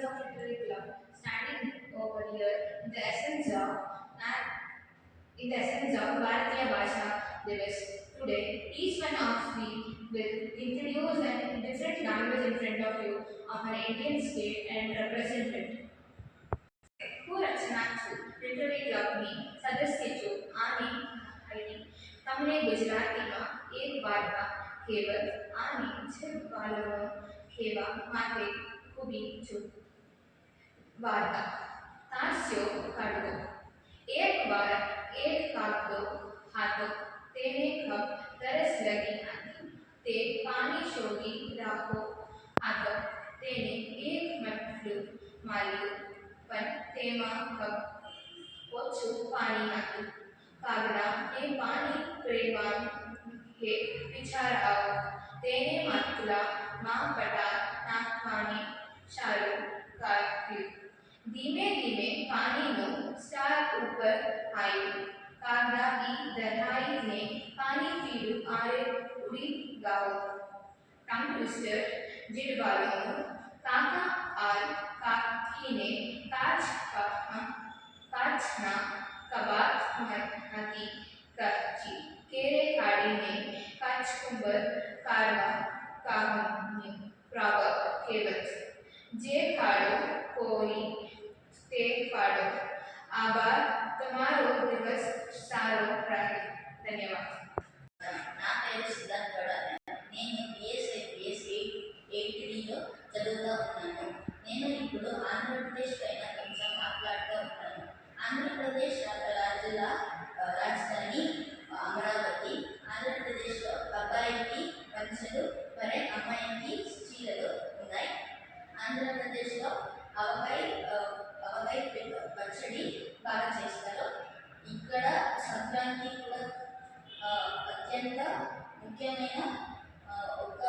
of literary club standing over here in the essence of Bharatiya Bhasha Divas. Today, each one of we will introduce a different language in front of you of an Indian state and represent it. Who रचनाचु literary club ની સદસ્ય છું આની તમને ગુજરાતીમાં એક વાર્તા કહેવત આની છેપાલનો કહેવા માટે ખૂબી છું વાર્તા તાસ્યો કાઢવો એક વાર એક કાગડો હતો તેને ખબ તરસ લગી હતી તે પાણી શોધી રાખો હતો તેને એક મટલું માર્યું પણ તેમાં ખબ ઓછું પાણી હતું કાગડા એ પાણી પીવાનું કે વિચાર આવો તેને માટલા માં પટાર નાખવાની ચાલુ કર્યું ધીમે ધીમે પાણીનો સ્ટાર ઉપર આવ્યો કાગડા ઈ દરાઈને પાણી પીડું આરે ઉડી ગાઓ ટંગ ટ્વિસ્ટર જીડવાળો કાકા આર કાકીને કાચના કબાટમાંથી કાચી કેરે કાઢીને કાચકુંબર કાઢવા કાહની પ્રાવક કહેવત જે કાઢો કોઈ તે કાઢો આભાર તમારો દિવસ સારો રહે ધન્યવાદ నా పేరు సిద్ధార్థ్ గౌడ నేను బిఎస్సి 83లో చదువుతూ ఉన్నాను నేను ఇప్పుడు ఆంధ్రప్రదేశ్ పైన కొంచెం మాట్లాడుతూ ఉన్నాను ఆంధ్రప్రదేశ్ రాజుల రాజధాని అమరావతి ఆంధ్రప్రదేశ్లో అబ్బాయికి పంచెలు మరి అమ్మాయికి చీరలు ఉన్నాయి ఆంధ్రప్రదేశ్లో అవకాయ పచ్చడి బాగా చేస్తారు ఇక్కడ సంక్రాంతి కూడా అత్యంత ముఖ్యమైన ఒక